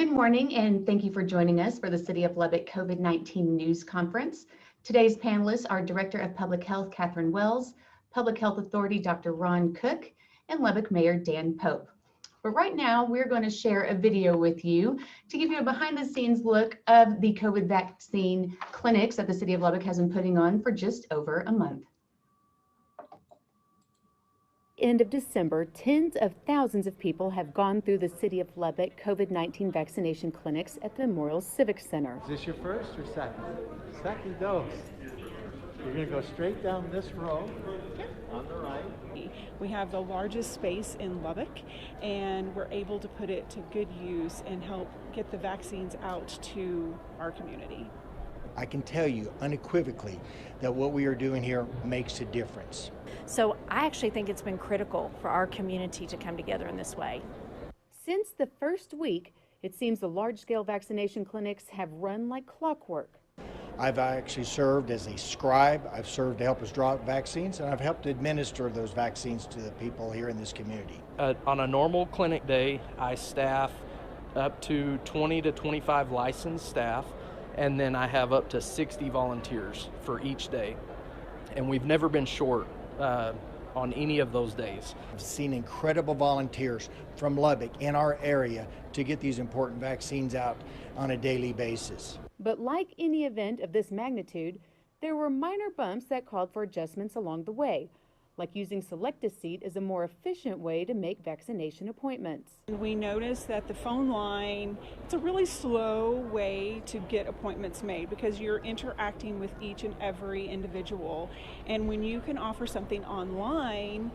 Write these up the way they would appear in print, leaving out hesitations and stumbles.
Good morning, and thank you for joining us for the City of Lubbock COVID-19 News Conference. Today's panelists are Director of Public Health, Catherine Wells, Public Health Authority, Dr. Ron Cook, and Lubbock Mayor Dan Pope. But right now, we're going to share a video with you to give you a behind-the-scenes look of the COVID vaccine clinics that the City of Lubbock has been putting on for just over a month. End of December, tens of thousands of people have gone through the City of Lubbock COVID-19 vaccination clinics at the Memorial Civic Center. Is this your first or second? Second dose. You're going to go straight down this row on the right. We have the largest space in Lubbock, and we're able to put it to good use and help get the vaccines out to our community. I can tell you unequivocally that what we are doing here makes a difference. So I actually think it's been critical for our community to come together in this way. Since the first week, it seems the large-scale vaccination clinics have run like clockwork. I've actually served as a scribe. I've served to help us draw up vaccines, and I've helped administer those vaccines to the people here in this community. On a normal clinic day, I staff up to 20 to 25 licensed staff, and then I have up to 60 volunteers for each day. And we've never been short on any of those days. I've seen incredible volunteers from Lubbock in our area to get these important vaccines out on a daily basis. But like any event of this magnitude, there were minor bumps that called for adjustments along the way, like using Select-a-Seat as a more efficient way to make vaccination appointments. We noticed that the phone line, it's a really slow way to get appointments made because you're interacting with each and every individual. And when you can offer something online,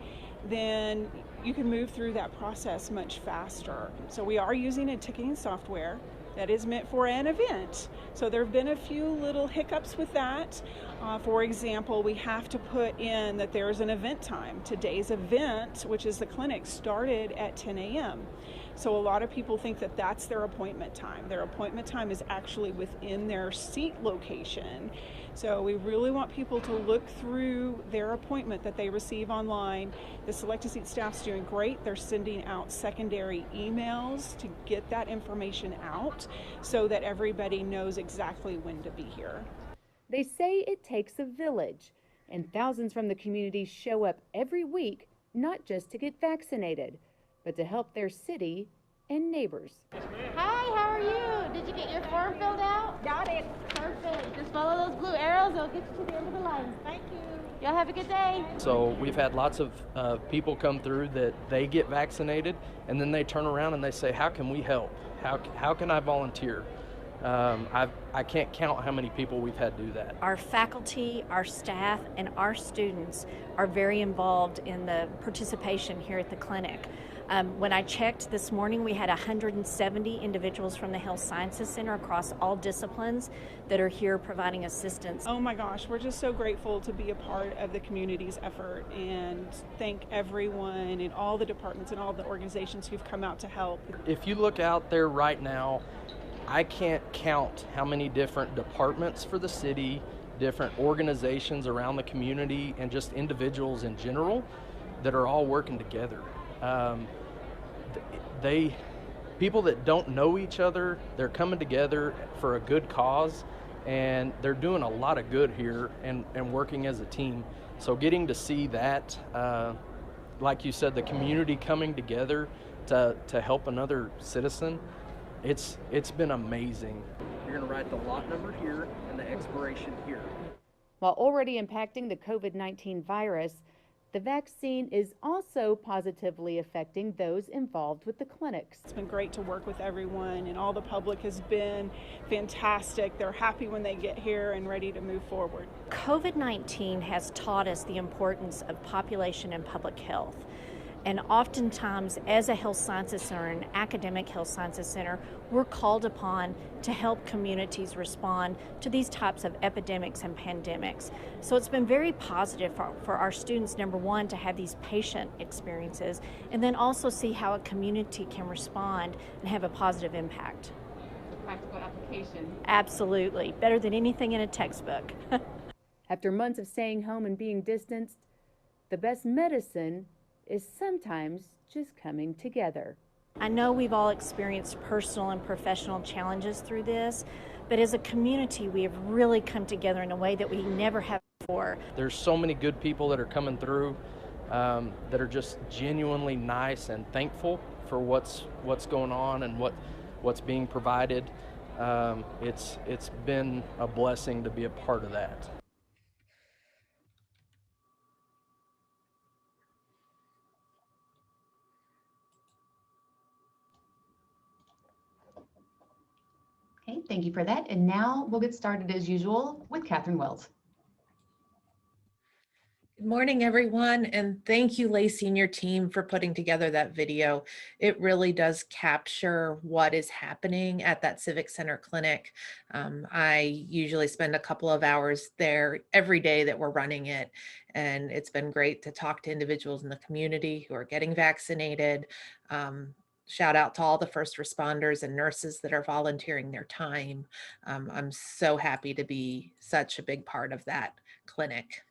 then you can move through that process much faster. So we are using a ticketing software that is meant for an event. So there have been a few little hiccups with that. For example, we have to put in that there's an event time. Today's event, which is the clinic, started at 10 a.m. So a lot of people think that that's their appointment time. Their appointment time is actually within their seat location. So we really want people to look through their appointment that they receive online. The Select-a-Seat staff's doing great. They're sending out secondary emails to get that information out so that everybody knows exactly when to be here. They say it takes a village, and thousands from the community show up every week, not just to get vaccinated, but to help their city and neighbors. Hi, how are you? Did you get your form filled out? Got it. Perfect. Just follow those blue arrows. They'll get you to the end of the line. Thank you. Y'all have a good day. So we've had lots of people come through that they get vaccinated, and then they turn around and they say, how can we help? How can I volunteer? I can't count how many people we've had do that. Our faculty, our staff, and our students are very involved in the participation here at the clinic. When I checked this morning, we had 170 individuals from the Health Sciences Center across all disciplines that are here providing assistance. Oh my gosh, we're just so grateful to be a part of the community's effort and thank everyone in all the departments and all the organizations who've come out to help. If you look out there right now, I can't count how many different departments for the city, different organizations around the community, and just individuals in general that are all working together. People that don't know each other, they're coming together for a good cause, and they're doing a lot of good here and working as a team. So getting to see that, like you said, the community coming together to help another citizen, it's been amazing. You're gonna write the lot number here and the expiration here. While already impacting the COVID-19 virus, the vaccine is also positively affecting those involved with the clinics. It's been great to work with everyone, and all the public has been fantastic. They're happy when they get here and ready to move forward. COVID-19 has taught us the importance of population and public health. And oftentimes, as a health sciences center, an academic health sciences center, we're called upon to help communities respond to these types of epidemics and pandemics. So it's been very positive for our students, number one, to have these patient experiences, and then also see how a community can respond and have a positive impact. It's a practical application. Absolutely. Better than anything in a textbook. After months of staying home and being distanced, the best medicine is sometimes just coming together. I know we've all experienced personal and professional challenges through this, but as a community, we have really come together in a way that we never have before. There's so many good people that are coming through that are just genuinely nice and thankful for what's going on and what's being provided. It's been a blessing to be a part of that. Okay, thank you for that. And now we'll get started as usual with Catherine Wells. Good morning, everyone, and thank you, Lacey and your team, for putting together that video. It really does capture what is happening at that Civic Center clinic. I usually spend a couple of hours there every day that we're running it, and it's been great to talk to individuals in the community who are getting vaccinated. Shout out to all the first responders and nurses that are volunteering their time. I'm so happy to be such a big part of that clinic.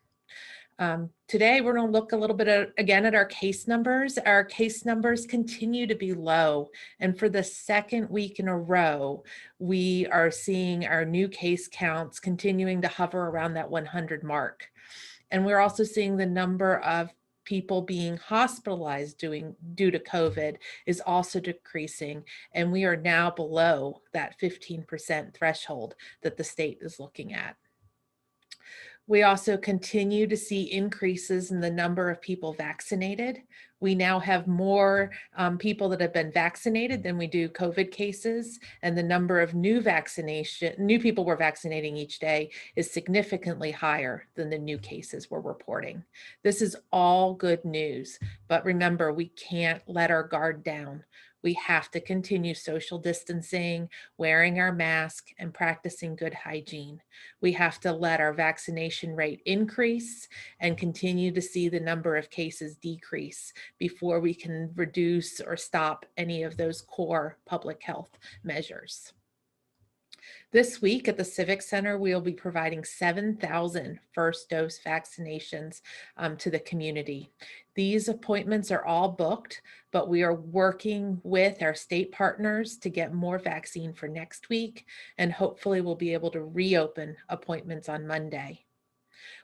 Today, we're going to look a little bit again at our case numbers. Our case numbers continue to be low. And for the second week in a row, we are seeing our new case counts continuing to hover around that 100 mark. And we're also seeing the number of people being hospitalized due to COVID is also decreasing. And we are now below that 15% threshold that the state is looking at. We also continue to see increases in the number of people vaccinated. We now have more people that have been vaccinated than we do COVID cases, and the number of new people we're vaccinating each day is significantly higher than the new cases we're reporting. This is all good news, but remember, we can't let our guard down. We have to continue social distancing, wearing our mask, and practicing good hygiene. We have to let our vaccination rate increase and continue to see the number of cases decrease before we can reduce or stop any of those core public health measures. This week at the Civic Center, we will be providing 7,000 first dose vaccinations to the community. These appointments are all booked, but we are working with our state partners to get more vaccine for next week, and hopefully we'll be able to reopen appointments on Monday.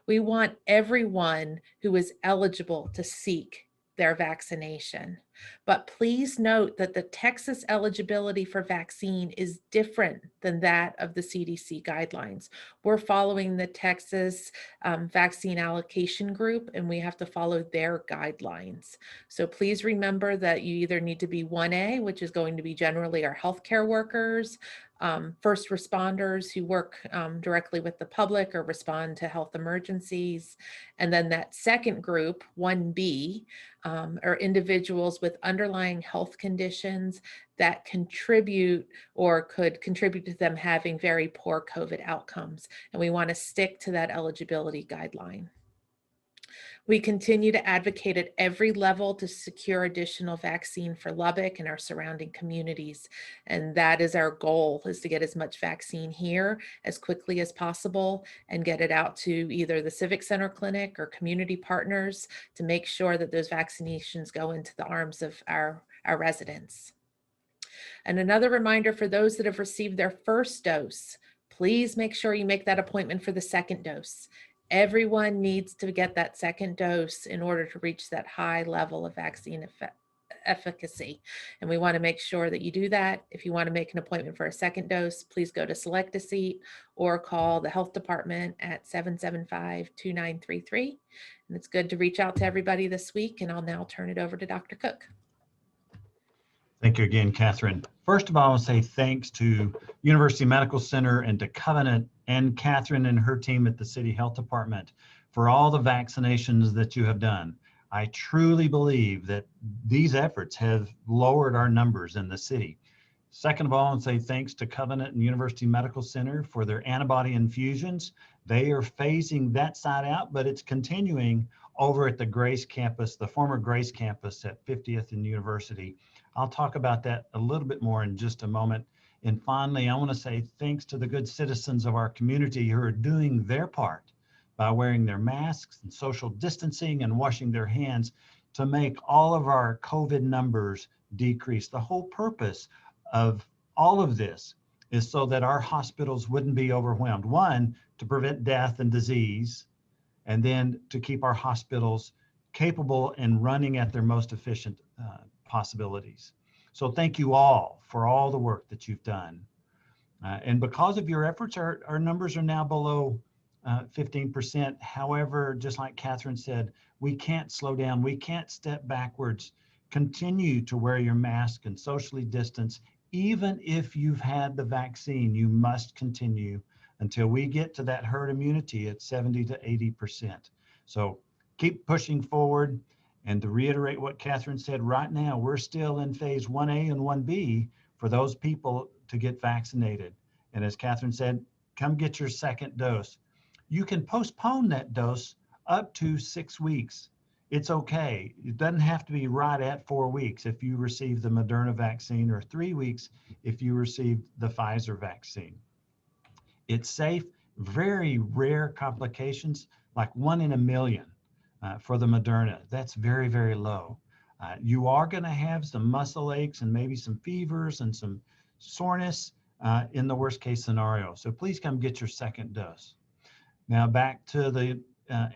We want everyone who is eligible to seek their vaccination. But please note that the Texas eligibility for vaccine is different than that of the CDC guidelines. We're following the Texas vaccine allocation group, and we have to follow their guidelines. So please remember that you either need to be 1A, which is going to be generally our healthcare workers, first responders who work directly with the public or respond to health emergencies. And then that second group, 1B, are individuals with underlying health conditions that contribute or could contribute to them having very poor COVID outcomes. And we want to stick to that eligibility guideline. We continue to advocate at every level to secure additional vaccine for Lubbock and our surrounding communities. And that is our goal, is to get as much vaccine here as quickly as possible and get it out to either the Civic Center Clinic or community partners to make sure that those vaccinations go into the arms of our residents. And another reminder for those that have received their first dose, please make sure you make that appointment for the second dose. Everyone needs to get that second dose in order to reach that high level of vaccine efficacy. And we want to make sure that you do that. If you want to make an appointment for a second dose, please go to Select a Seat or call the health department at 775-2933. And it's good to reach out to everybody this week. And I'll now turn it over to Dr. Cook. Thank you again, Catherine. First of all, I want to say thanks to University Medical Center and to Covenant and Catherine and her team at the City Health Department for all the vaccinations that you have done. I truly believe that these efforts have lowered our numbers in the city. Second of all, I want to say thanks to Covenant and University Medical Center for their antibody infusions. They are phasing that side out, but it's continuing over at the Grace campus, the former Grace campus at 50th and University. I'll talk about that a little bit more in just a moment. And finally, I want to say thanks to the good citizens of our community who are doing their part by wearing their masks and social distancing and washing their hands to make all of our COVID numbers decrease. The whole purpose of all of this is so that our hospitals wouldn't be overwhelmed. One, to prevent death and disease, and then to keep our hospitals capable and running at their most efficient possibilities. So thank you all for all the work that you've done. And because of your efforts, our numbers are now below 15%. However, just like Catherine said, we can't slow down. We can't step backwards. Continue to wear your mask and socially distance. Even if you've had the vaccine, you must continue until we get to that herd immunity at 70 to 80%. So keep pushing forward. And to reiterate what Catherine said, right now, we're still in phase 1A and 1B for those people to get vaccinated. And as Catherine said, come get your second dose. You can postpone that dose up to 6 weeks. It's okay. It doesn't have to be right at 4 weeks if you receive the Moderna vaccine, or 3 weeks if you receive the Pfizer vaccine. It's safe, very rare complications, like 1 in a million for the Moderna. That's very, very low. You are going to have some muscle aches and maybe some fevers and some soreness in the worst case scenario. So please come get your second dose. Now back to the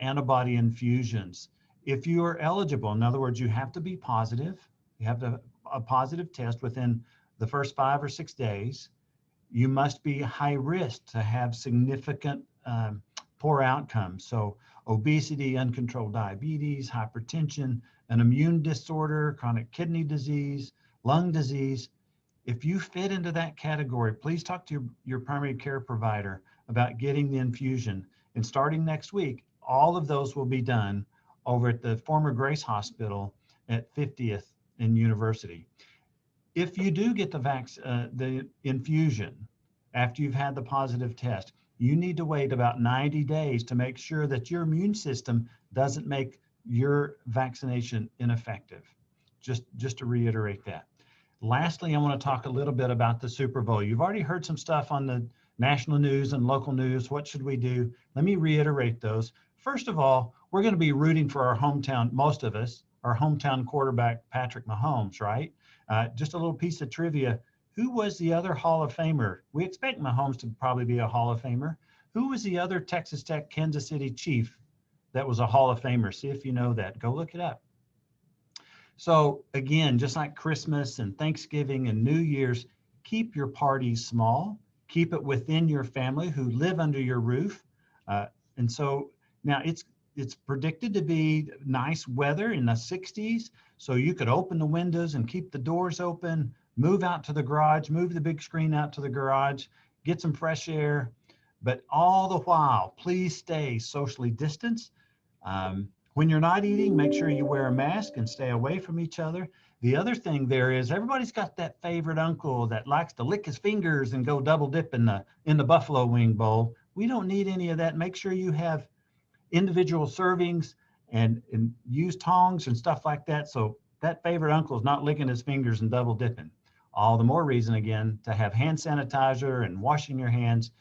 antibody infusions. If you are eligible, in other words, you have to be positive, you have a positive test within the first 5 or 6 days. You must be high risk to have significant poor outcomes. So obesity, uncontrolled diabetes, hypertension, an immune disorder, chronic kidney disease, lung disease. If you fit into that category, please talk to your primary care provider about getting the infusion. And starting next week, all of those will be done over at the former Grace Hospital at 50th and University. If you do get the infusion after you've had the positive test, you need to wait about 90 days to make sure that your immune system doesn't make your vaccination ineffective. Just to reiterate that. Lastly, I want to talk a little bit about the Super Bowl. You've already heard some stuff on the national news and local news. What should we do? Let me reiterate those. First of all, we're going to be rooting for our hometown, most of us, our hometown quarterback, Patrick Mahomes, right? Just a little piece of trivia. Who was the other Hall of Famer? We expect Mahomes to probably be a Hall of Famer. Who was the other Texas Tech, Kansas City Chief that was a Hall of Famer? See if you know that. Go look it up. So again, just like Christmas and Thanksgiving and New Year's, keep your parties small. Keep it within your family who live under your roof. And so now it's predicted to be nice weather in the 60s. So you could open the windows and keep the doors open, move out to the garage, move the big screen out to the garage, get some fresh air. But all the while, please stay socially distanced. When you're not eating, make sure you wear a mask and stay away from each other. The other thing there is everybody's got that favorite uncle that likes to lick his fingers and go double dip in the buffalo wing bowl. We don't need any of that. Make sure you have individual servings and use tongs and stuff like that. So that favorite uncle is not licking his fingers and double dipping. All the more reason, again, to have hand sanitizer and washing your hands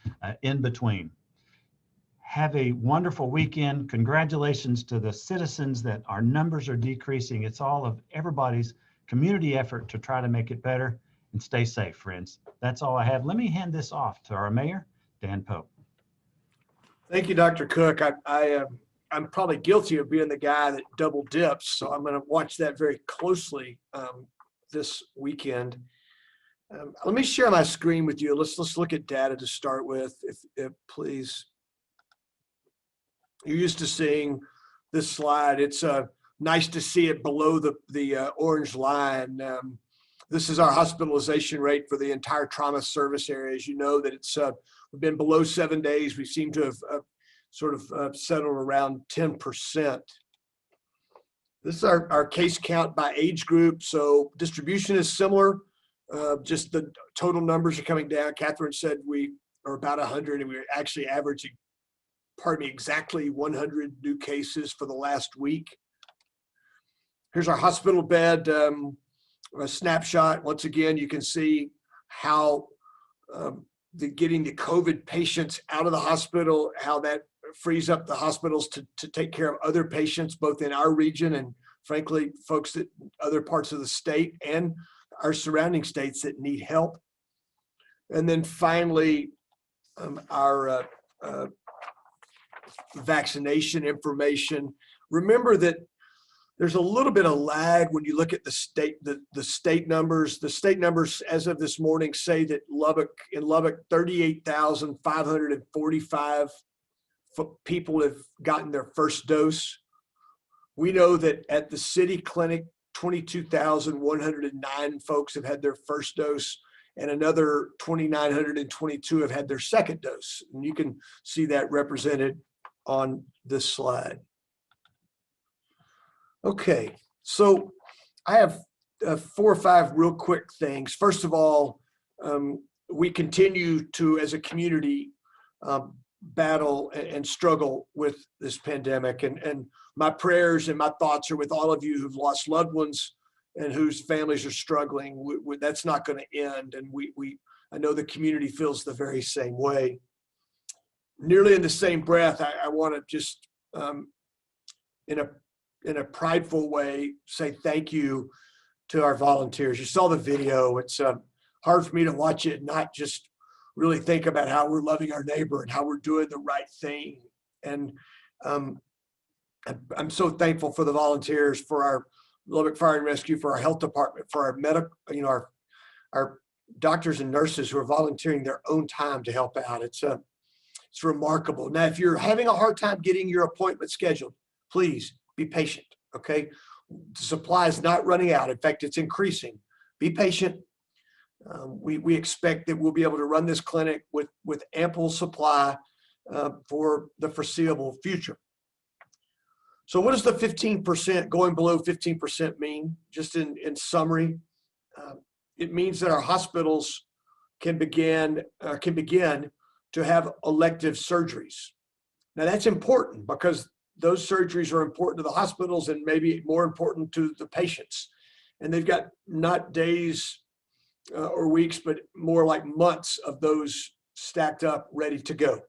in between. Have a wonderful weekend. Congratulations to the citizens that our numbers are decreasing. It's all of everybody's community effort to try to make it better, and stay safe, friends. That's all I have. Let me hand this off to our mayor, Dan Pope. Thank you, Dr. Cook. I'm probably guilty of being the guy that double dips, so I'm going to watch that very closely this weekend. Let me share my screen with you. Let's look at data to start with, if please. You're used to seeing this slide. It's nice to see it below the orange line. This is our hospitalization rate for the entire trauma service area. As you know, that it's we've been below 7 days. We seem to have sort of settled around 10%. This is our case count by age group. So distribution is similar. Just the total numbers are coming down. Catherine said we are about 100, and we're actually averaging, exactly 100 new cases for the last week. Here's our hospital bed a snapshot. Once again, you can see how getting the COVID patients out of the hospital, how that frees up the hospitals to take care of other patients, both in our region and frankly, folks that other parts of the state and our surrounding states that need help. And then finally, our vaccination information. Remember that there's a little bit of lag when you look at the state numbers. The state numbers as of this morning say that in Lubbock, 38,545 people have gotten their first dose. We know that at the city clinic, 22,109 folks have had their first dose, and another 2,922 have had their second dose. And you can see that represented on this slide. Okay, so I have 4 or 5 real quick things. First of all, we continue to, as a community, battle and struggle with this pandemic. And my prayers and my thoughts are with all of you who've lost loved ones and whose families are struggling. That's not going to end. And I know the community feels the very same way. Nearly in the same breath, I want to just, in a prideful way, say thank you to our volunteers. You saw the video. It's hard for me to watch it and not just really think about how we're loving our neighbor and how we're doing the right thing. And I'm so thankful for the volunteers, for our Lubbock Fire and Rescue, for our health department, for our medical, our doctors and nurses who are volunteering their own time to help out. It's remarkable. Now, if you're having a hard time getting your appointment scheduled, please be patient, okay? The supply is not running out. In fact, it's increasing. Be patient. We expect that we'll be able to run this clinic with ample supply for the foreseeable future. So what does the 15%, going below 15% mean? Just in summary, it means that our hospitals can begin to have elective surgeries. Now that's important because those surgeries are important to the hospitals and maybe more important to the patients. And they've got not days or weeks, but more like months of those stacked up, ready to go.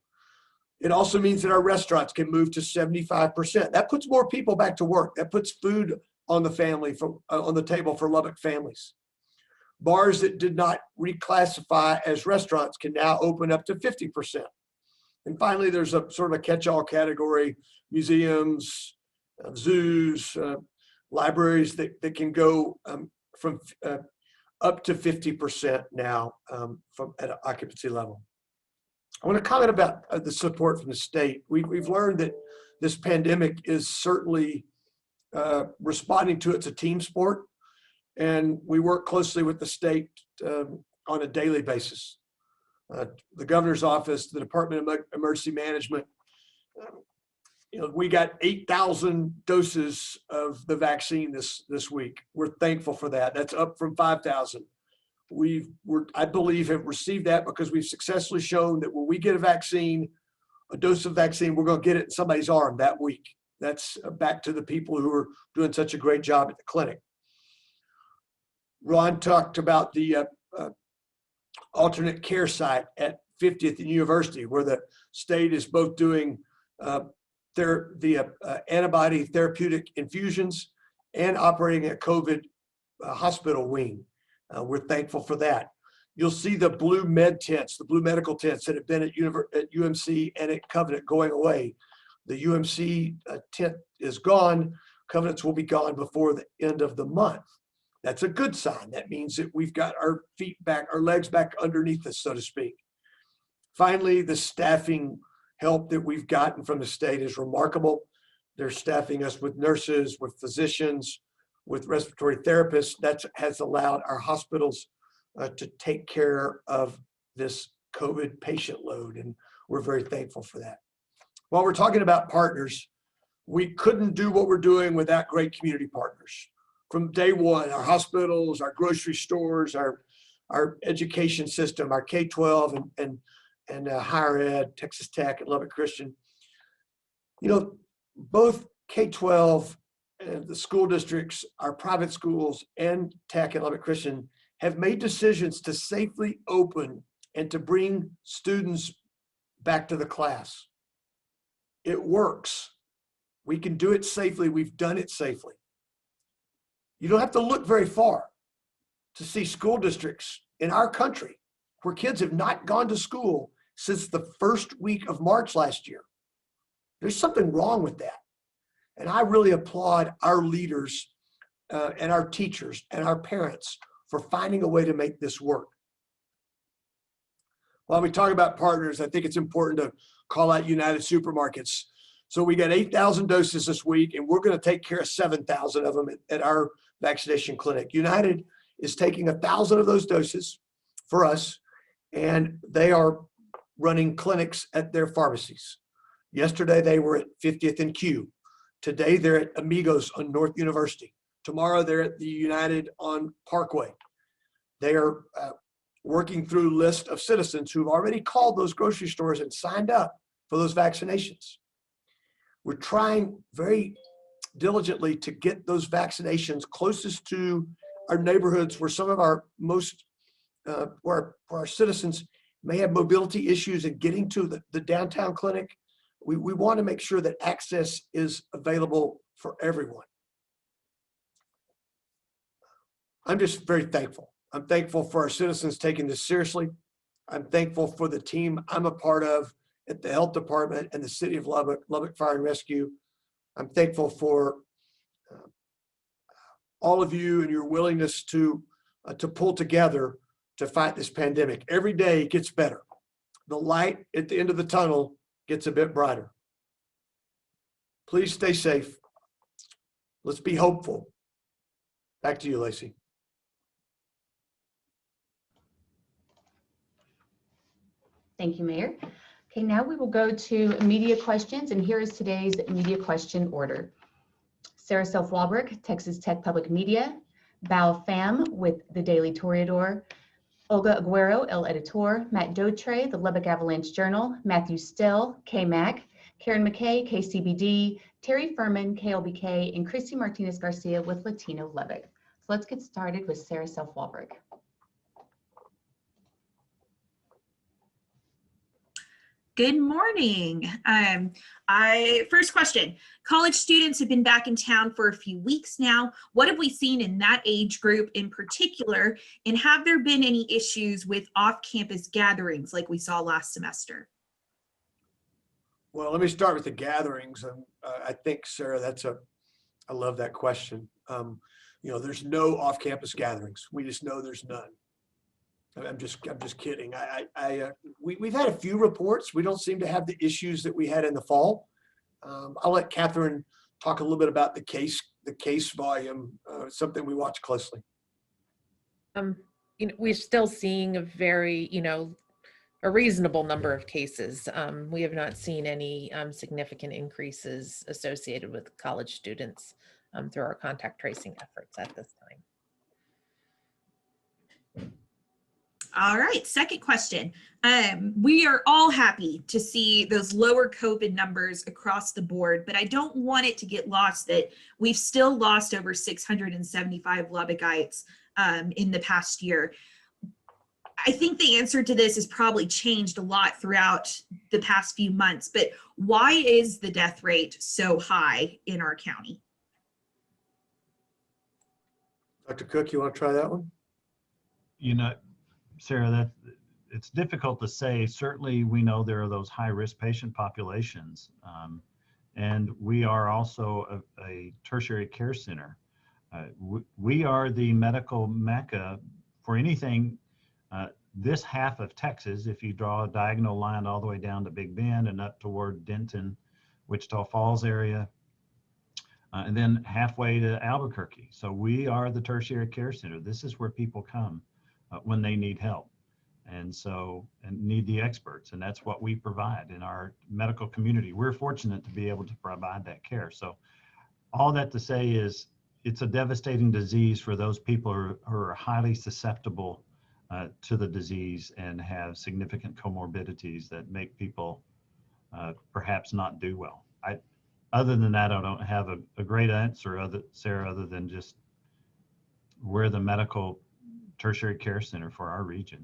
It also means that our restaurants can move to 75%. That puts more people back to work. That puts food on the table for Lubbock families. Bars that did not reclassify as restaurants can now open up to 50%. And finally, there's a sort of a catch-all category: museums, zoos, libraries that can go from up to 50% now from at an occupancy level. I want to comment about the support from the state. We've learned that this pandemic is certainly responding to it's a team sport, and we work closely with the state on a daily basis. The governor's office, the Department of Emergency Management, we got 8,000 doses of the vaccine this week. We're thankful for that. That's up from 5,000. I believe, have received that because we've successfully shown that when we get a dose of vaccine, we're going to get it in somebody's arm that week. That's back to the people who are doing such a great job at the clinic. Ron talked about the alternate care site at 50th and University, where the state is both doing the antibody therapeutic infusions and operating a COVID hospital wing. We're thankful for that. You'll see the blue med tents, the blue medical tents that have been at UMC and at Covenant going away. The UMC tent is gone. Covenants will be gone before the end of the month. That's a good sign. That means that we've got our feet back, our legs back underneath us, so to speak. Finally, the staffing help that we've gotten from the state is remarkable. They're staffing us with nurses, with physicians, with respiratory therapists. That has allowed our hospitals to take care of this COVID patient load, and we're very thankful for that. While we're talking about partners, we couldn't do what we're doing without great community partners. From day one, our hospitals, our grocery stores, our education system, our K-12 and higher ed, Texas Tech and Lubbock Christian. Both K-12 and the school districts, our private schools, and Tech and Lubbock Christian have made decisions to safely open and to bring students back to the class. It works. We can do it safely. We've done it safely. You don't have to look very far to see school districts in our country where kids have not gone to school since the first week of March last year. There's something wrong with that. And I really applaud our leaders and our teachers and our parents for finding a way to make this work. While we talk about partners, I think it's important to call out United Supermarkets. So we got 8,000 doses this week, and we're going to take care of 7,000 of them at our vaccination clinic. United is taking 1,000 of those doses for us, and they are running clinics at their pharmacies. Yesterday, they were at 50th and Q. Today, they're at Amigos on North University. Tomorrow, they're at the United on Parkway. They are working through a list of citizens who've already called those grocery stores and signed up for those vaccinations. We're trying very diligently to get those vaccinations closest to our neighborhoods where some of our most, where our citizens may have mobility issues in getting to the downtown clinic. We want to make sure that access is available for everyone. I'm just very thankful. I'm thankful for our citizens taking this seriously. I'm thankful for the team I'm a part of at the health department and the city of Lubbock, Lubbock Fire and Rescue. I'm thankful for all of you and your willingness to pull together to fight this pandemic. Every day gets better. The light at the end of the tunnel gets a bit brighter. Please stay safe. Let's be hopeful. Back to you, Lacey. Thank you, Mayor. Okay, now we will go to media questions, and here is today's media question order. Sarah Self-Walbrook, Texas Tech Public Media, Bao Pham with the Daily Toreador, Olga Aguero, El Editor, Matt Dotre, the Lubbock Avalanche Journal, Matthew Stell, KMAC, Karen McKay, KCBD, Terry Furman, KLBK, and Christy Martinez Garcia with Latino Lubbock. So let's get started with Sarah Self-Walbrook. Good morning. First question, college students have been back in town for a few weeks now. What have we seen in that age group in particular? And have there been any issues with off-campus gatherings like we saw last semester? Well, let me start with the gatherings. I think, Sarah, I love that question. There's no off-campus gatherings. We just know there's none. I'm just kidding. We've had a few reports. We don't seem to have the issues that we had in the fall. I'll let Catherine talk a little bit about the case volume, something we watch closely. We're still seeing a very, a reasonable number of cases. We have not seen any significant increases associated with college students through our contact tracing efforts at this time. All right, second question. We are all happy to see those lower COVID numbers across the board, but I don't want it to get lost that we've still lost over 675 Lubbockites in the past year. I think the answer to this has probably changed a lot throughout the past few months, but why is the death rate so high in our county? Dr. Cook, you want to try that one? Sarah, it's difficult to say. Certainly, we know there are those high-risk patient populations, and we are also a tertiary care center. We are the medical mecca for anything. This half of Texas, if you draw a diagonal line all the way down to Big Bend and up toward Denton, Wichita Falls area, and then halfway to Albuquerque. So we are the tertiary care center. This is where people come when they need help and need the experts. And that's what we provide in our medical community. We're fortunate to be able to provide that care. So all that to say is it's a devastating disease for those people who are highly susceptible to the disease and have significant comorbidities that make people perhaps not do well. Other than that, I don't have a great answer, Sarah, other than just we're the medical tertiary care center for our region.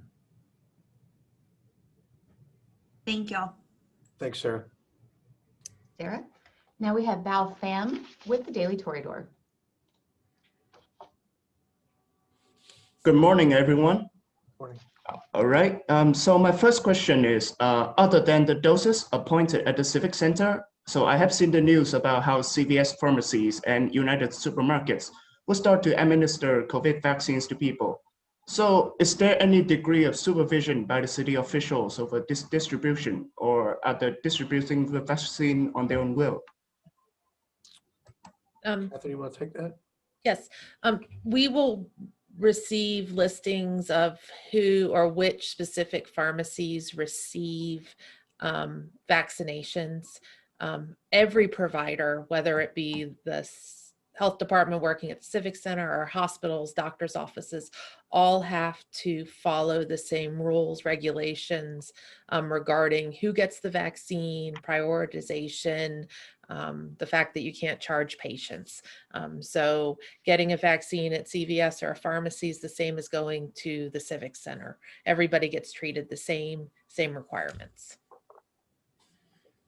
Thank y'all. Thanks, Sarah. Sarah. Now we have Bao Pham with the Daily Toreador. Good morning, everyone. Morning. All right. So my first question is, other than the doses appointed at the Civic Center, so I have seen the news about how CVS pharmacies and United supermarkets will start to administer COVID vaccines to people. So is there any degree of supervision by the city officials over this distribution, or are they distributing the vaccine on their own will? Anthony, you want to take that? Yes, we will receive listings of who or which specific pharmacies receive vaccinations. Every provider, whether it be the health department working at the Civic Center or hospitals, doctors' offices, all have to follow the same rules, regulations regarding who gets the vaccine, prioritization, the fact that you can't charge patients. So getting a vaccine at CVS or a pharmacy is the same as going to the Civic Center. Everybody gets treated the same requirements.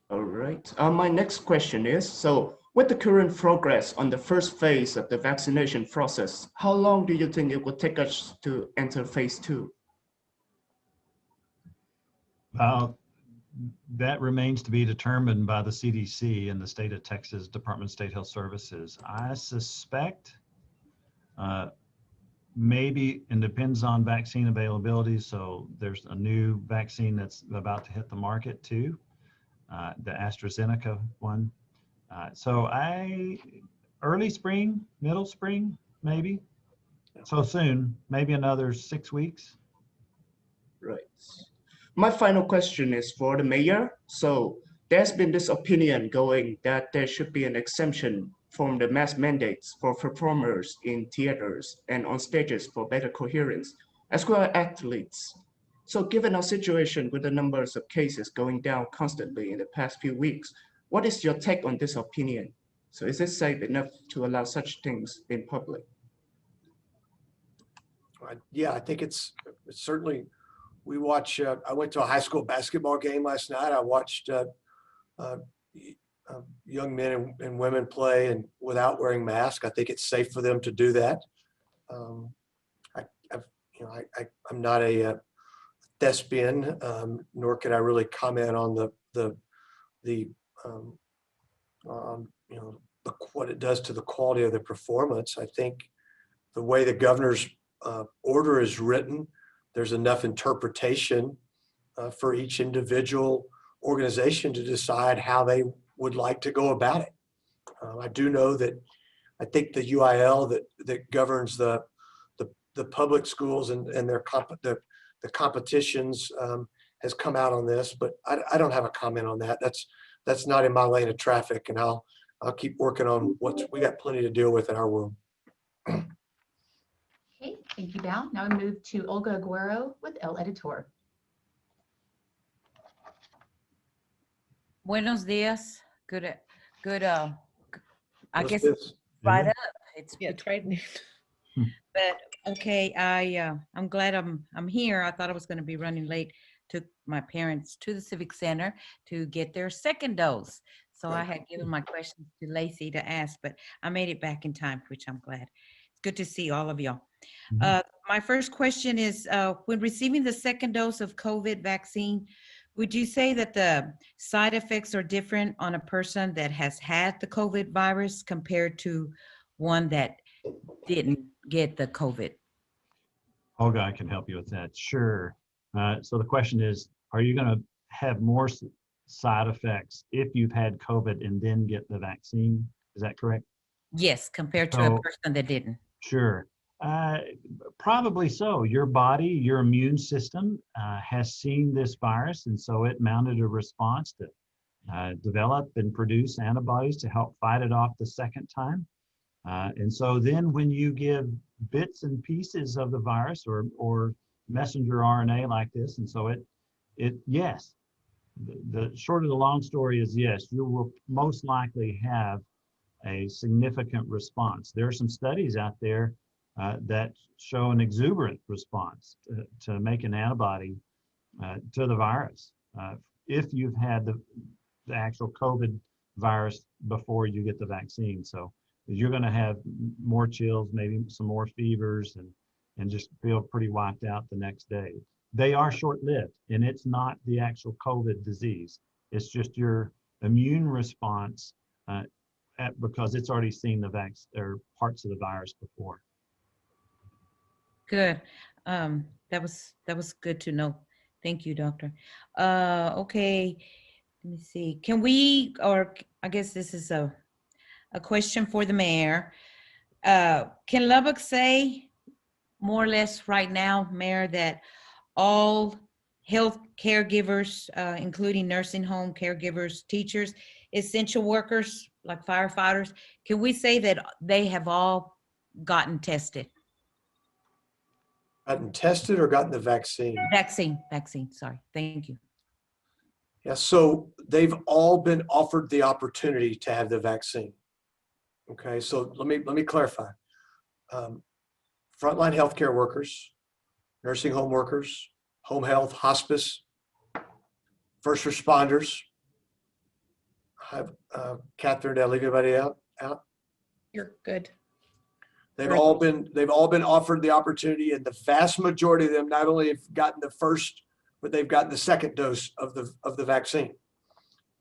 All right. My next question is, so with the current progress on the first phase of the vaccination process, how long do you think it will take us to enter phase 2? That remains to be determined by the CDC and the state of Texas Department of State Health Services. I suspect maybe, and depends on vaccine availability. So there's a new vaccine that's about to hit the market too, the AstraZeneca one. So early spring, middle spring, maybe. So soon, maybe another 6 weeks. Right. My final question is for the mayor. So there's been this opinion going that there should be an exemption from the mask mandates for performers in theaters and on stages for better coherence, as well as athletes. So given our situation with the numbers of cases going down constantly in the past few weeks, what is your take on this opinion? So is it safe enough to allow such things in public? Yeah, I think it's certainly, we watch, I went to a high school basketball game last night. I watched young men and women play and without wearing masks. I think it's safe for them to do that. I'm not a thespian, nor can I really comment on what it does to the quality of the performance. I think the way the governor's order is written, there's enough interpretation for each individual organization to decide how they would like to go about it. I do know that I think the UIL that governs the public schools and the competitions has come out on this, but I don't have a comment on that. That's not in my lane of traffic, and I'll keep working on we got plenty to deal with in our world. Okay, thank you, Val. Now we move to Olga Aguero with El Editor. Buenos dias. Good. I guess Yes. right up. It's Right. but okay. I'm glad I'm here. I thought I was going to be running late. Took my parents to the Civic Center to get their second dose. So I had given my questions to Lacey to ask, but I made it back in time, which I'm glad. It's good to see all of y'all. My first question is, when receiving the second dose of COVID vaccine, would you say that the side effects are different on a person that has had the COVID virus compared to one that didn't get the COVID? Olga, I can help you with that. Sure. So the question is, are you going to have more side effects if you've had COVID and then get the vaccine? Is that correct? Yes, compared to a person that didn't. Sure. Probably so. Your body, your immune system has seen this virus, and so it mounted a response to develop and produce antibodies to help fight it off the second time. And so then when you give bits and pieces of the virus or messenger RNA like this, and so yes, the short of the long story is yes, you will most likely have a significant response. There are some studies out there that show an exuberant response to make an antibody to the virus if you've had the actual COVID virus before you get the vaccine. So you're going to have more chills, maybe some more fevers, and just feel pretty wiped out the next day. They are short-lived, and it's not the actual COVID disease. It's just your immune response because it's already seen the or parts of the virus before. Good. That was good to know. Thank you, doctor. Okay, let me see. Can we, or I guess this is a question for the mayor. Can Lubbock say more or less right now, Mayor, that all health caregivers, including nursing home caregivers, teachers, essential workers like firefighters, can we say that they have all gotten tested? Gotten tested or gotten the vaccine? Vaccine, sorry. Thank you. Yeah, so they've all been offered the opportunity to have the vaccine. Okay, so let me clarify. Frontline healthcare workers, nursing home workers, home health, hospice, first responders. Catherine, did I leave anybody out? You're good. They've all been offered the opportunity, and the vast majority of them not only have gotten the first, but they've gotten the second dose of the vaccine.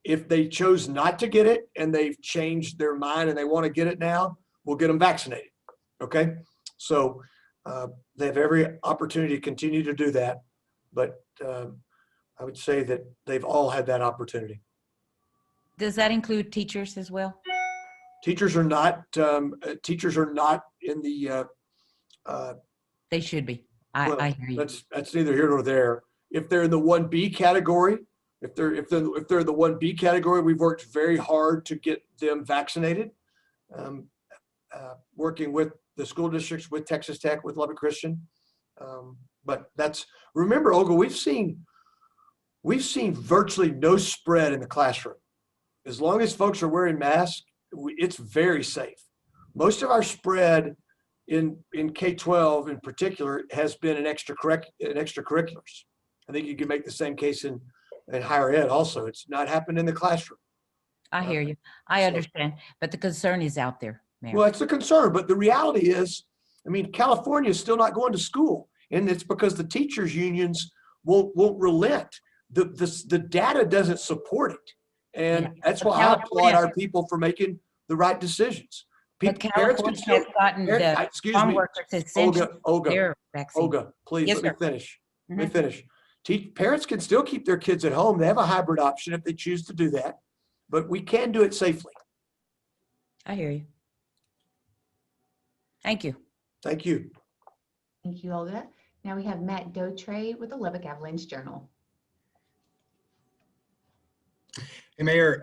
If they chose not to get it and they've changed their mind and they want to get it now, we'll get them vaccinated. Okay, so they have every opportunity to continue to do that, but I would say that they've all had that opportunity. Does that include teachers as well? Teachers are not in the. They should be. Well, I hear you. That's neither here nor there. If they're in the 1B category, if they're in the 1B category, we've worked very hard to get them vaccinated. Working with the school districts, with Texas Tech, with Lubbock Christian. But remember, Olga, we've seen virtually no spread in the classroom. As long as folks are wearing masks, it's very safe. Most of our spread in K-12 in particular has been in extracurriculars. I think you can make the same case in higher ed also. It's not happened in the classroom. I hear you. I understand, but the concern is out there, Mayor. Well, it's a concern, but the reality is, I mean, California is still not going to school, and it's because the teachers' unions won't relent. The data doesn't support it, and that's why I applaud our people for making the right decisions. Parents can still, excuse me, Olga, please let me finish. Let me finish. Parents can still keep their kids at home. They have a hybrid option if they choose to do that, but we can do it safely. I hear you. Thank you. Thank you. Thank you, Olga. Now we have Matt Dotre with the Lubbock Avalanche Journal. Hey, Mayor.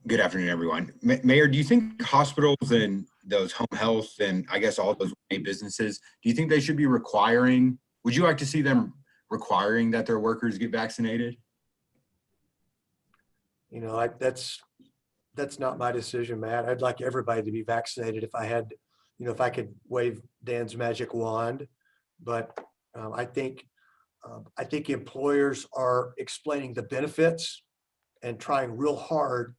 Good afternoon, everyone. Mayor, do you think hospitals and those home health and I guess all those businesses, do you think they should be requiring, would you like to see them requiring that their workers get vaccinated? You know, that's not my decision, Matt. I'd like everybody to be vaccinated if I had, you know, if I could wave Dan's magic wand. But I think employers are explaining the benefits and trying real hard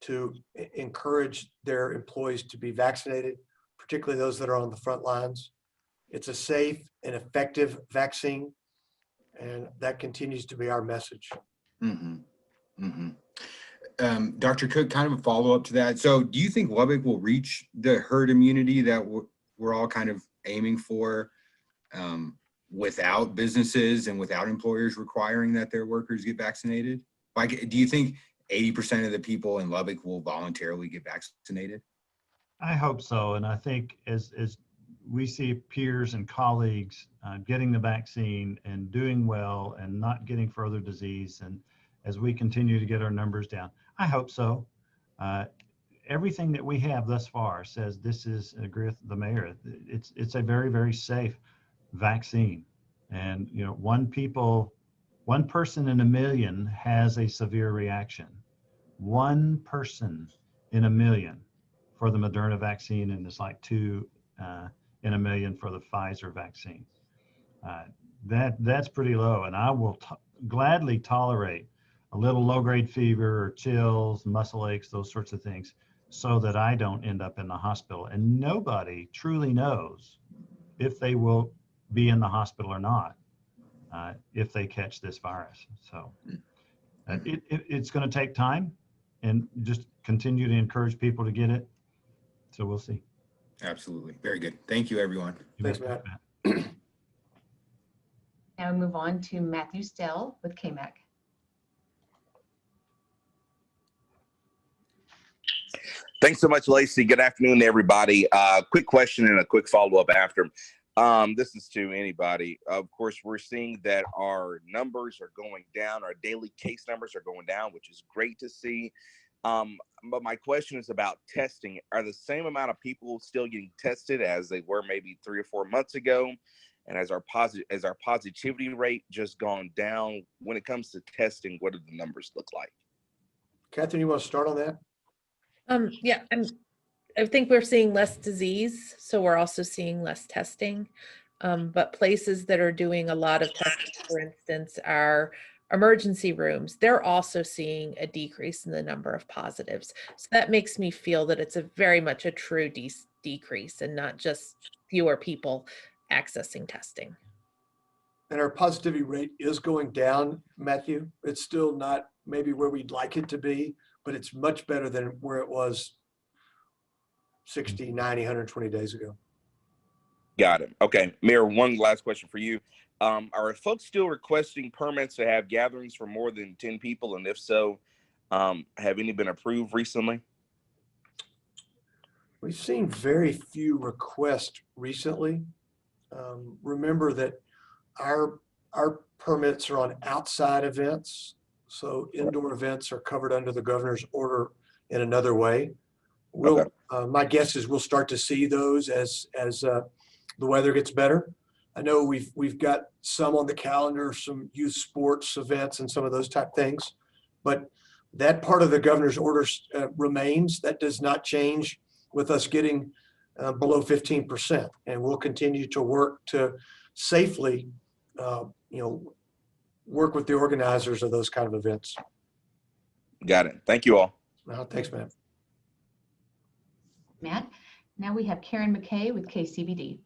to encourage their employees to be vaccinated, particularly those that are on the front lines. It's a safe and effective vaccine, and that continues to be our message. Dr. Cook, kind of a follow-up to that. So do you think Lubbock will reach the herd immunity that we're all kind of aiming for without businesses and without employers requiring that their workers get vaccinated? Like, do you think 80% of the people in Lubbock will voluntarily get vaccinated? I hope so. And I think as we see peers and colleagues getting the vaccine and doing well and not getting further disease, and as we continue to get our numbers down, I hope so. Everything that we have thus far says this is, I agree with the mayor, it's a very, very safe vaccine. And, you know, one person in a million has a severe reaction. One person in a million for the Moderna vaccine, and it's like 2 in a million for the Pfizer vaccine. That's pretty low, and I will gladly tolerate a little low-grade fever or chills, muscle aches, those sorts of things, so that I don't end up in the hospital. And nobody truly knows if they will be in the hospital or not if they catch this virus. So it's going to take time, and just continue to encourage people to get it. So we'll see. Absolutely. Very good. Thank you, everyone. Thanks, Matt. Now we move on to Matthew Stell with KMAC. Thanks so much, Lacey. Good afternoon, everybody. Quick question and a quick follow-up after. This is to anybody. Of course, we're seeing that our numbers are going down. Our daily case numbers are going down, which is great to see. But my question is about testing. Are the same amount of people still getting tested as they were maybe 3 or 4 months ago? And as our positivity rate just gone down when it comes to testing, what do the numbers look like? Catherine, you want to start on that? Yeah, I think we're seeing less disease, so we're also seeing less testing. But places that are doing a lot of testing, for instance, are emergency rooms. They're also seeing a decrease in the number of positives. So that makes me feel that it's very much a true decrease and not just fewer people accessing testing. And our positivity rate is going down, Matthew. It's still not maybe where we'd like it to be, but it's much better than where it was 60, 90, 120 days ago. Got it. Okay, Mayor, one last question for you. Are folks still requesting permits to have gatherings for more than 10 people? And if so, have any been approved recently? We've seen very few requests recently. Remember that our permits are on outside events. So indoor events are covered under the governor's order in another way. We'll, my guess is we'll start to see those as the weather gets better. I know we've got some on the calendar, some youth sports events and some of those type things, but that part of the governor's orders remains. That does not change with us getting below 15%, and we'll continue to work to safely, work with the organizers of those kind of events. Got it. Thank you all. Thanks, man. Matt. Now we have Karen McKay with KCBD.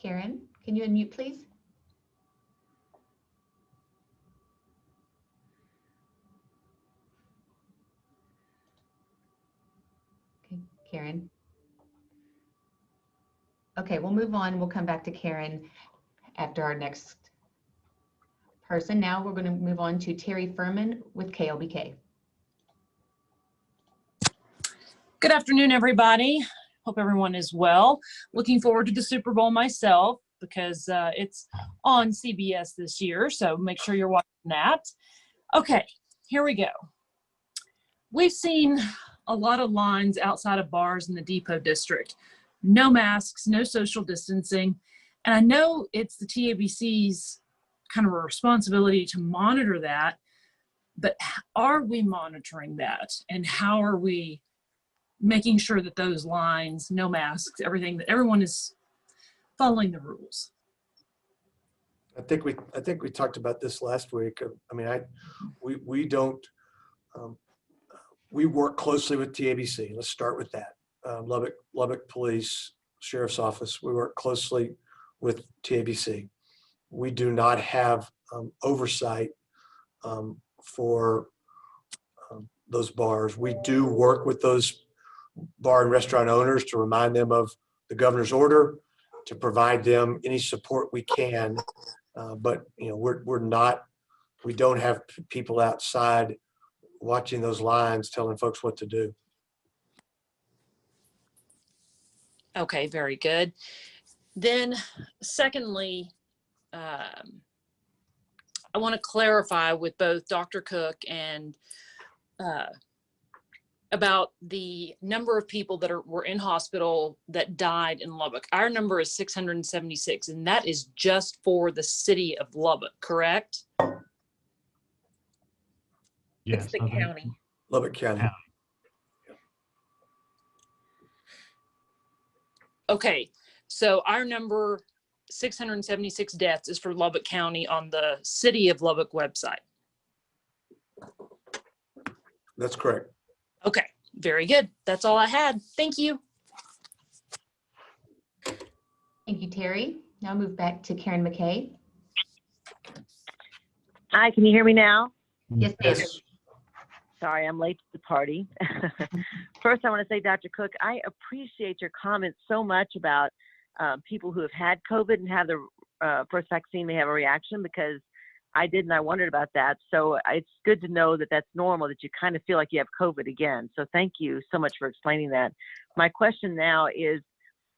Karen, can you unmute, please? Okay, Karen. Okay, we'll move on. We'll come back to Karen after our next person. Now we're going to move on to Terry Furman with KLBK. Good afternoon, everybody. Hope everyone is well. Looking forward to the Super Bowl myself because it's on CBS this year, so make sure you're watching that. Okay, here we go. We've seen a lot of lines outside of bars in the Depot District. No masks, no social distancing. And I know it's the TABC's kind of a responsibility to monitor that, but are we monitoring that? And how are we making sure that those lines, no masks, everything, that everyone is following the rules? I think we talked about this last week. I mean, we don't, we work closely with TABC. Let's start with that. Lubbock Police, Sheriff's Office, we work closely with TABC. We do not have oversight for those bars. We do work with those bar and restaurant owners to remind them of the governor's order, to provide them any support we can. But we don't have people outside watching those lines telling folks what to do. Okay, very good. Then secondly, I want to clarify with both Dr. Cook and about the number of people that were in hospital that died in Lubbock. Our number is 676, and that is just for the city of Lubbock, correct? Yes, It's the county. Lubbock County. Okay, so our number 676 deaths is for Lubbock County on the City of Lubbock website. That's correct. Okay, very good. That's all I had. Thank you. Thank you, Terry. Now move back to Karen McKay. Hi, can you hear me now? Yes, ma'am. Yes. Sorry, I'm late to the party. First, I want to say, Dr. Cook, I appreciate your comments so much about people who have had COVID and have the first vaccine may have a reaction, because I did and I wondered about that. So it's good to know that that's normal, that you kind of feel like you have COVID again. So thank you so much for explaining that. My question now is,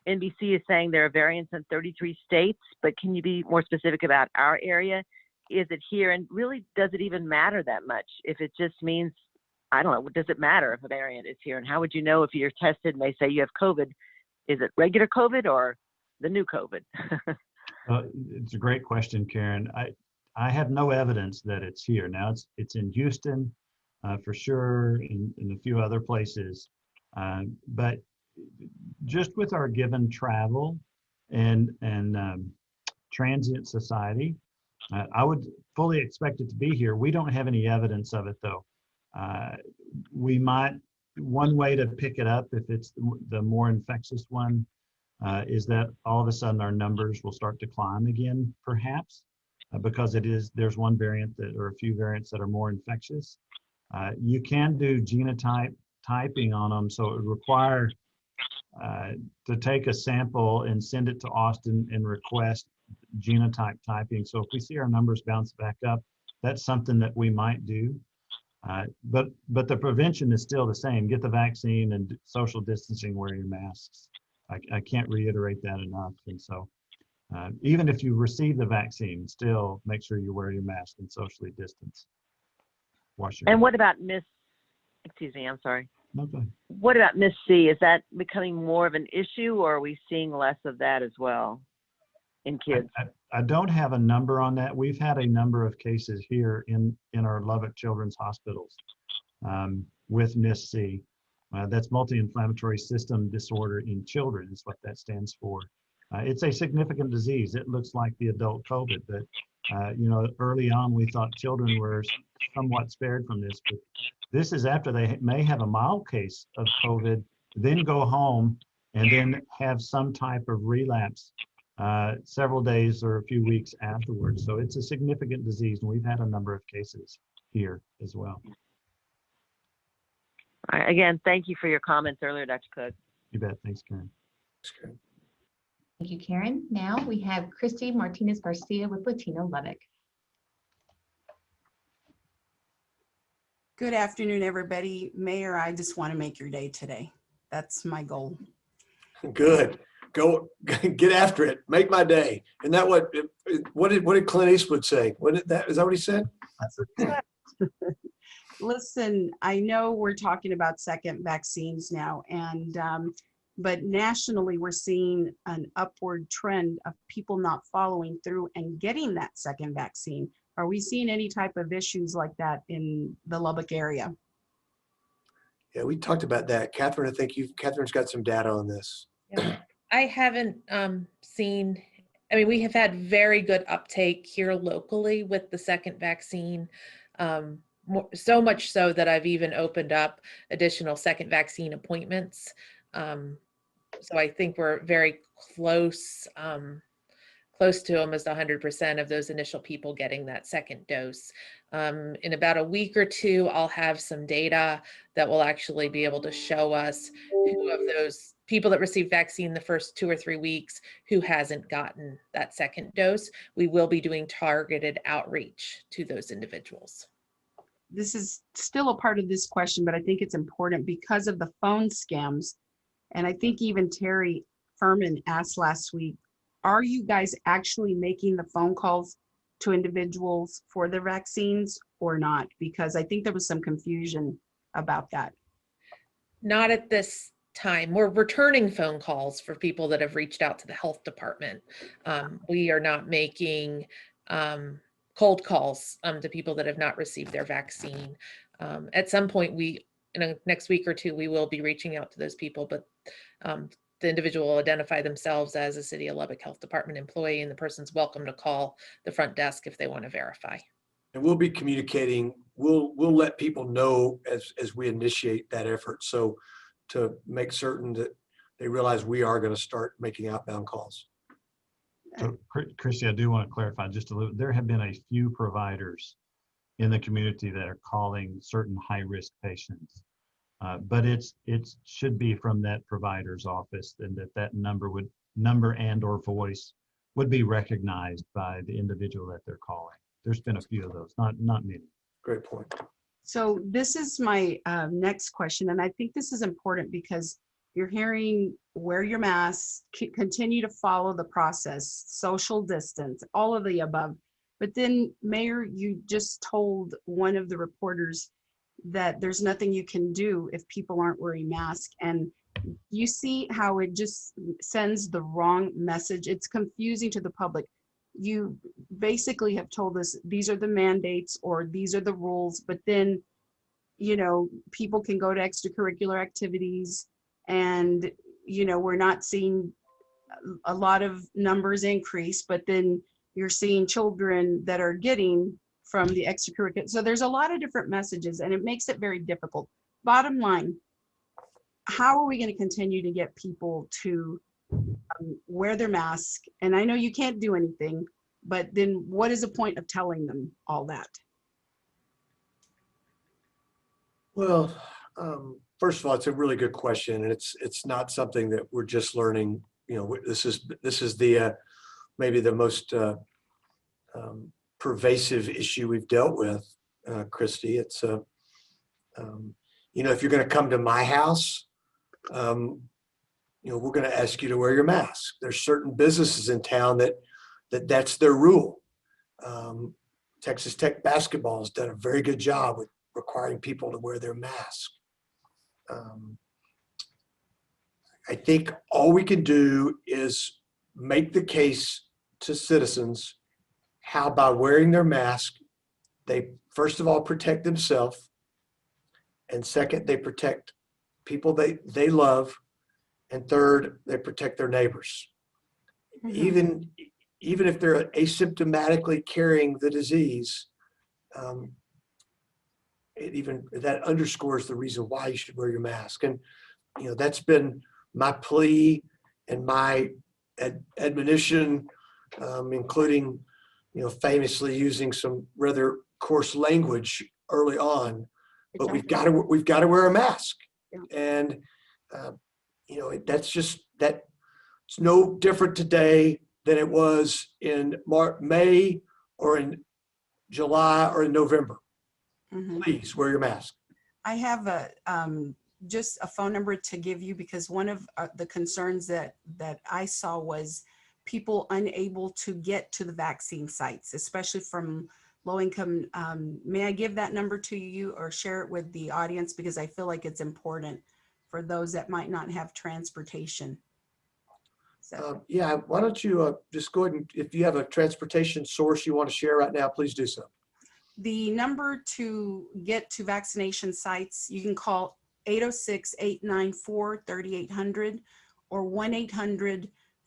NBC is saying there are variants in 33 states, but can you be more specific about our area? Is it here? And really, does it even matter that much? If it just means, I don't know, does it matter if a variant is here? And how would you know if you're tested and they say you have COVID? Is it regular COVID or the new COVID? It's a great question, Karen. I have no evidence that it's here. Now it's in Houston, for sure, in a few other places. But just with our given travel and transient society, I would fully expect it to be here. We don't have any evidence of it, though. We might, one way to pick it up, if it's the more infectious one, is that all of a sudden our numbers will start to climb again, perhaps, because there's one variant or a few variants that are more infectious. You can do genotype typing on them, so it would require to take a sample and send it to Austin and request genotype typing. So if we see our numbers bounce back up, that's something that we might do. But the prevention is still the same. Get the vaccine and social distancing, wear your masks. I can't reiterate that enough. And so even if you receive the vaccine, still make sure you wear your mask and socially distance. Wash your hands. And what about excuse me, I'm sorry. Okay. What about Miss C? Is that becoming more of an issue, or are we seeing less of that as well in kids? I don't have a number on that. We've had a number of cases here in our Lubbock Children's Hospitals with Miss C. That's multi-inflammatory system disorder in children is what that stands for. It's a significant disease. It looks like the adult COVID, but early on we thought children were somewhat spared from this, but this is after they may have a mild case of COVID, then go home and then have some type of relapse several days or a few weeks afterwards. So it's a significant disease, and we've had a number of cases here as well. All right, again, thank you for your comments earlier, Dr. Cook. You bet. Thanks, Karen. Thank you, Karen. Now we have Christy Martinez Garcia with Latino Lubbock. Good afternoon, everybody. Mayor, I just want to make your day today. That's my goal. Good. Go get after it. Make my day. And that what did Clint Eastwood say? Is that what he said? Listen, I know we're talking about second vaccines now, and but nationally we're seeing an upward trend of people not following through and getting that second vaccine. Are we seeing any type of issues like that in the Lubbock area? Yeah, we talked about that. Catherine, I think Catherine's got some data on this. Yeah. I haven't seen, we have had very good uptake here locally with the second vaccine. So much so that I've even opened up additional second vaccine appointments. So I think we're very close to almost 100% of those initial people getting that second dose. In about a week or two, I'll have some data that will actually be able to show us who of those people that received vaccine the first 2 or 3 weeks who hasn't gotten that second dose. We will be doing targeted outreach to those individuals. This is still a part of this question, but I think it's important because of the phone scams. And I think even Terry Furman asked last week, are you guys actually making the phone calls to individuals for their vaccines or not? Because I think there was some confusion about that. Not at this time. We're returning phone calls for people that have reached out to the health department. We are not making cold calls to people that have not received their vaccine. At some point, in the next week or two, we will be reaching out to those people, but the individual will identify themselves as a City of Lubbock Health Department employee, and the person's welcome to call the front desk if they want to verify. And we'll be communicating we'll let people know as we initiate that effort. So to make certain that they realize we are going to start making outbound calls. So, Christy, I do want to clarify just a little. There have been a few providers in the community that are calling certain high-risk patients, but it should be from that provider's office, and that number and or voice would be recognized by the individual that they're calling. There's been a few of those, not many. Great point. So this is my next question, and I think this is important because you're hearing wear your mask, continue to follow the process, social distance, all of the above. But then, Mayor, you just told one of the reporters that there's nothing you can do if people aren't wearing masks. And you see how it just sends the wrong message. It's confusing to the public. You basically have told us these are the mandates or these are the rules, but then, you know, people can go to extracurricular activities and, you know, we're not seeing a lot of numbers increase, but then you're seeing children that are getting from the extracurricular. So there's a lot of different messages and it makes it very difficult. Bottom line, how are we going to continue to get people to wear their mask? And I know you can't do anything, but then what is the point of telling them all that? Well, first of all, it's a really good question, and it's not something that we're just learning. You know, this is the maybe the most pervasive issue we've dealt with, Christy. It's you know, if you're going to come to my house, you know, we're going to ask you to wear your mask. There's certain businesses in town that's their rule. Texas Tech basketball has done a very good job with requiring people to wear their mask. I think all we can do is make the case to citizens how by wearing their mask, they first of all protect themselves, and second, they protect people they love, and third, they protect their neighbors. Mm-hmm. Even if they're asymptomatically carrying the disease, that underscores the reason why you should wear your mask. And you know, that's been my plea and my admonition, including, you know, famously using some rather coarse language early on. But we've got to wear a mask, and you know, that's just that. It's no different today than it was in May or in July or in November. Mm-hmm. Please wear your mask. I have just a phone number to give you because one of the concerns that I saw was people unable to get to the vaccine sites, especially from low income. May I give that number to you or share it with the audience, because I feel like it's important for those that might not have transportation. So. Yeah, why don't you just go ahead and, if you have a transportation source you want to share right now, please do so. The number to get to vaccination sites, you can call 806-894-3800 or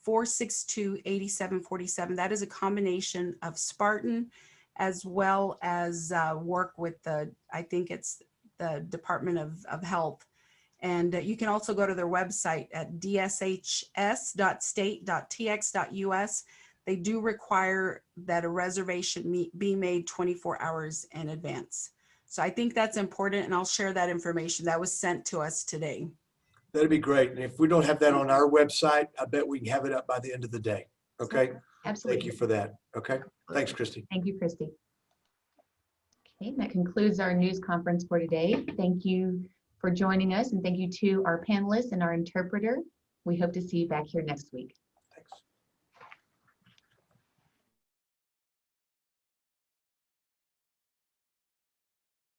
1-800-462-8747. That is a combination of Spartan as well as work with I think it's the Department of Health. And you can also go to their website at dshs.state.tx.us. They do require that a reservation be made 24 hours in advance. So I think that's important, and I'll share that information that was sent to us today. That'd be great. And if we don't have that on our website, I bet we can have it up by the end of the day. Okay? Absolutely. Thank you for that. Okay? Thanks, Christy. Thank you, Christy. Okay, that concludes our news conference for today. Thank you for joining us, and thank you to our panelists and our interpreter. We hope to see you back here next week.